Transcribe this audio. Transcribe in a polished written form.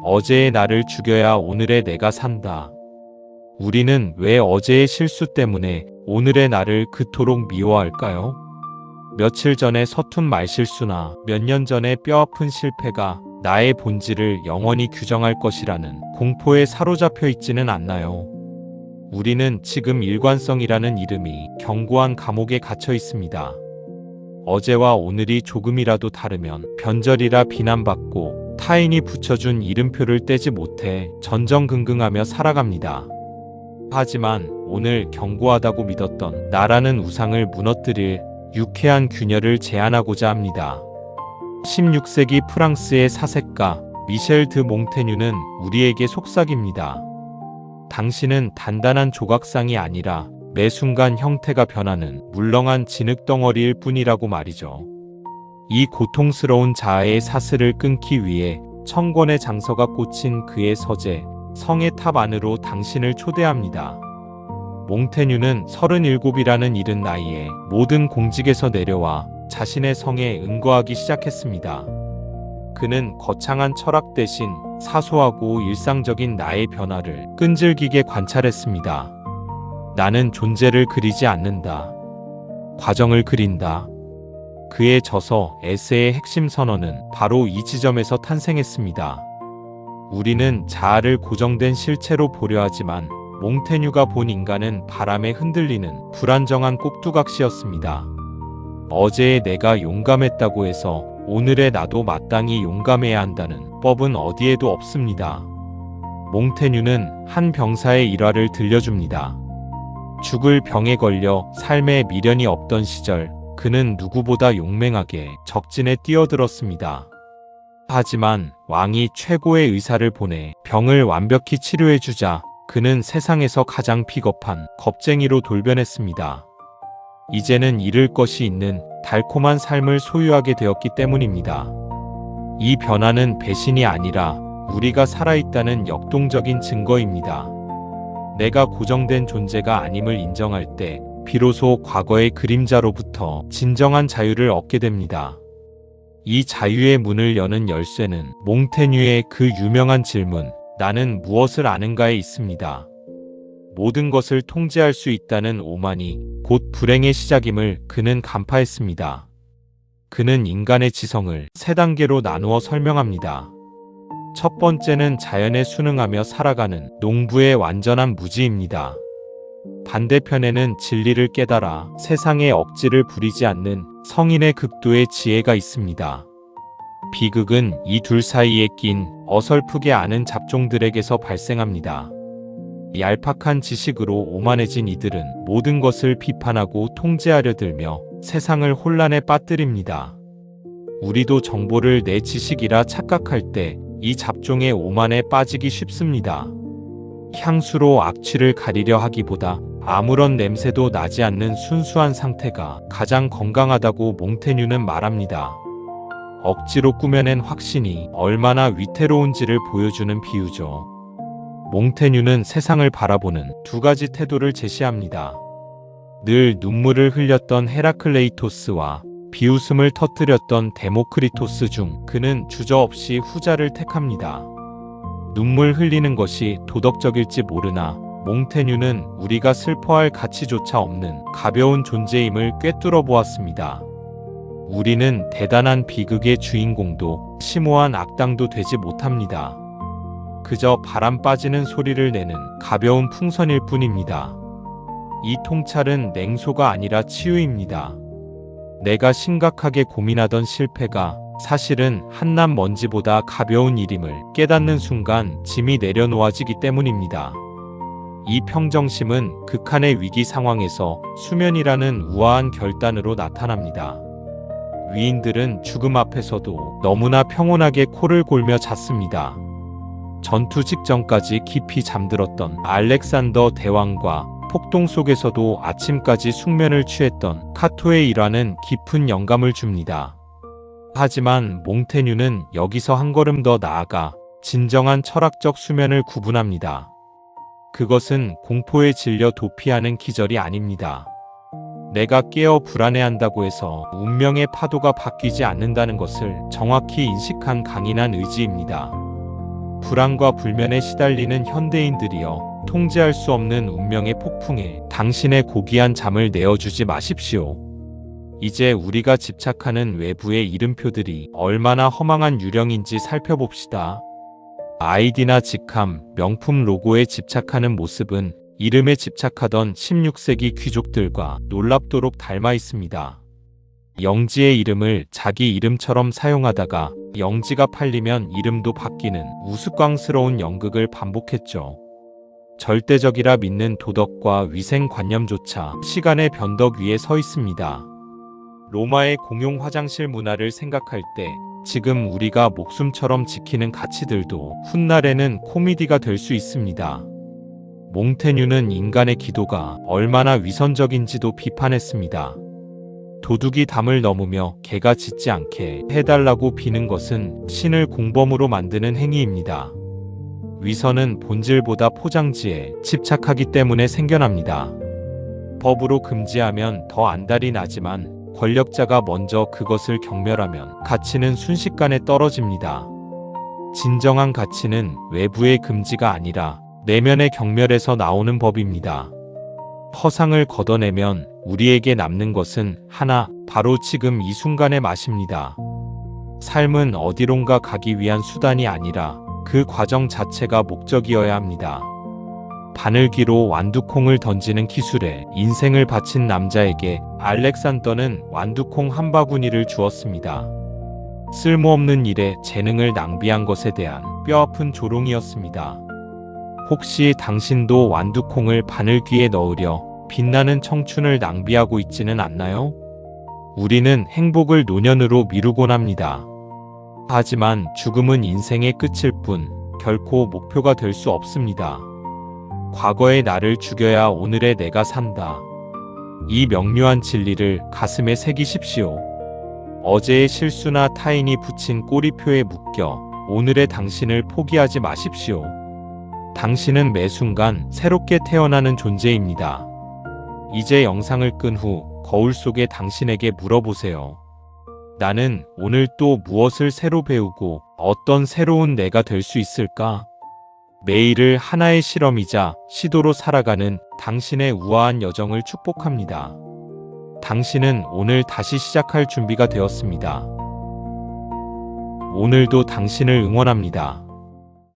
어제의 나를 죽여야 오늘의 내가 산다. 우리는 왜 어제의 실수 때문에 오늘의 나를 그토록 미워할까요? 며칠 전의 서툰 말실수나 몇 년 전의 뼈아픈 실패가 나의 본질을 영원히 규정할 것이라는 공포에 사로잡혀 있지는 않나요? 우리는 지금 일관성이라는 이름이 견고한 감옥에 갇혀 있습니다. 어제와 오늘이 조금이라도 다르면 변절이라 비난받고 타인이 붙여준 이름표를 떼지 못해 전전긍긍하며 살아갑니다. 하지만 오늘 견고하다고 믿었던 나라는 우상을 무너뜨릴 유쾌한 균열을 제안하고자 합니다. 16세기 프랑스의 사색가 미셸 드 몽테뉴는 우리에게 속삭입니다. 당신은 단단한 조각상이 아니라 매 순간 형태가 변하는 물렁한 진흙덩어리일 뿐이라고 말이죠. 이 고통스러운 자아의 사슬을 끊기 위해 천권의 장서가 꽂힌 그의 서재 성의 탑 안으로 당신을 초대합니다. 몽테뉴는 37이라는 이른 나이에 모든 공직에서 내려와 자신의 성에 은거하기 시작했습니다. 그는 거창한 철학 대신 사소하고 일상적인 나의 변화를 끈질기게 관찰했습니다. 나는 존재를 그리지 않는다. 과정을 그린다. 그의 저서 에세의 핵심 선언은 바로 이 지점에서 탄생했습니다. 우리는 자아를 고정된 실체로 보려 하지만 몽테뉴가 본 인간은 바람에 흔들리는 불안정한 꼭두각시였습니다. 어제의 내가 용감했다고 해서 오늘의 나도 마땅히 용감해야 한다는 법은 어디에도 없습니다. 몽테뉴는 한 병사의 일화를 들려줍니다. 죽을 병에 걸려 삶에 미련이 없던 시절 그는 누구보다 용맹하게 적진에 뛰어들었습니다. 하지만 왕이 최고의 의사를 보내 병을 완벽히 치료해주자 그는 세상에서 가장 비겁한 겁쟁이로 돌변했습니다. 이제는 잃을 것이 있는 달콤한 삶을 소유하게 되었기 때문입니다. 이 변화는 배신이 아니라 우리가 살아있다는 역동적인 증거입니다. 내가 고정된 존재가 아님을 인정할 때 비로소 과거의 그림자로부터 진정한 자유를 얻게 됩니다. 이 자유의 문을 여는 열쇠는 몽테뉴의 그 유명한 질문, 나는 무엇을 아는가에 있습니다. 모든 것을 통제할 수 있다는 오만이 곧 불행의 시작임을 그는 간파했습니다. 그는 인간의 지성을 세 단계로 나누어 설명합니다. 첫 번째는 자연에 순응하며 살아가는 농부의 완전한 무지입니다. 반대편에는 진리를 깨달아 세상의 억지를 부리지 않는 성인의 극도의 지혜가 있습니다. 비극은 이 둘 사이에 낀 어설프게 아는 잡종들에게서 발생합니다. 얄팍한 지식으로 오만해진 이들은 모든 것을 비판하고 통제하려 들며 세상을 혼란에 빠뜨립니다. 우리도 정보를 내 지식이라 착각할 때 이 잡종의 오만에 빠지기 쉽습니다. 향수로 악취를 가리려 하기보다 아무런 냄새도 나지 않는 순수한 상태가 가장 건강하다고 몽테뉴는 말합니다. 억지로 꾸며낸 확신이 얼마나 위태로운지를 보여주는 비유죠. 몽테뉴는 세상을 바라보는 두 가지 태도를 제시합니다. 늘 눈물을 흘렸던 헤라클레이토스와 비웃음을 터뜨렸던 데모크리토스 중 그는 주저없이 후자를 택합니다. 눈물 흘리는 것이 도덕적일지 모르나 몽테뉴는 우리가 슬퍼할 가치조차 없는 가벼운 존재임을 꿰뚫어 보았습니다. 우리는 대단한 비극의 주인공도 심오한 악당도 되지 못합니다. 그저 바람 빠지는 소리를 내는 가벼운 풍선일 뿐입니다. 이 통찰은 냉소가 아니라 치유입니다. 내가 심각하게 고민하던 실패가 사실은 한낱 먼지보다 가벼운 일임을 깨닫는 순간 짐이 내려놓아지기 때문입니다. 이 평정심은 극한의 위기 상황에서 수면이라는 우아한 결단으로 나타납니다. 위인들은 죽음 앞에서도 너무나 평온하게 코를 골며 잤습니다. 전투 직전까지 깊이 잠들었던 알렉산더 대왕과 폭동 속에서도 아침까지 숙면을 취했던 카토의 일화는 깊은 영감을 줍니다. 하지만 몽테뉴는 여기서 한 걸음 더 나아가 진정한 철학적 수면을 구분합니다. 그것은 공포에 질려 도피하는 기절이 아닙니다. 내가 깨어 불안해한다고 해서 운명의 파도가 바뀌지 않는다는 것을 정확히 인식한 강인한 의지입니다. 불안과 불면에 시달리는 현대인들이여, 통제할 수 없는 운명의 폭풍에 당신의 고귀한 잠을 내어주지 마십시오. 이제 우리가 집착하는 외부의 이름표들이 얼마나 허망한 유령인지 살펴봅시다. 아이디나 직함, 명품 로고에 집착하는 모습은 이름에 집착하던 16세기 귀족들과 놀랍도록 닮아 있습니다. 영지의 이름을 자기 이름처럼 사용하다가 영지가 팔리면 이름도 바뀌는 우스꽝스러운 연극을 반복했죠. 절대적이라 믿는 도덕과 위생관념조차 시간의 변덕 위에 서 있습니다. 로마의 공용 화장실 문화를 생각할 때 지금 우리가 목숨처럼 지키는 가치들도 훗날에는 코미디가 될 수 있습니다. 몽테뉴는 인간의 기도가 얼마나 위선적인지도 비판했습니다. 도둑이 담을 넘으며 개가 짖지 않게 해달라고 비는 것은 신을 공범으로 만드는 행위입니다. 위선은 본질보다 포장지에 집착하기 때문에 생겨납니다. 법으로 금지하면 더 안달이 나지만 권력자가 먼저 그것을 경멸하면 가치는 순식간에 떨어집니다. 진정한 가치는 외부의 금지가 아니라 내면의 경멸에서 나오는 법입니다. 허상을 걷어내면 우리에게 남는 것은 하나, 바로 지금 이 순간의 맛입니다. 삶은 어디론가 가기 위한 수단이 아니라 그 과정 자체가 목적이어야 합니다. 바늘기로 완두콩을 던지는 기술에 인생을 바친 남자에게 알렉산더는 완두콩 한 바구니를 주었습니다. 쓸모없는 일에 재능을 낭비한 것에 대한 뼈아픈 조롱이었습니다. 혹시 당신도 완두콩을 바늘귀에 넣으려 빛나는 청춘을 낭비하고 있지는 않나요? 우리는 행복을 노년으로 미루곤 합니다. 하지만 죽음은 인생의 끝일 뿐 결코 목표가 될 수 없습니다. 과거의 나를 죽여야 오늘의 내가 산다. 이 명료한 진리를 가슴에 새기십시오. 어제의 실수나 타인이 붙인 꼬리표에 묶여 오늘의 당신을 포기하지 마십시오. 당신은 매 순간 새롭게 태어나는 존재입니다. 이제 영상을 끈 후 거울 속의 당신에게 물어보세요. 나는 오늘 또 무엇을 새로 배우고 어떤 새로운 내가 될 수 있을까? 매일을 하나의 실험이자 시도로 살아가는 당신의 우아한 여정을 축복합니다. 당신은 오늘 다시 시작할 준비가 되었습니다. 오늘도 당신을 응원합니다.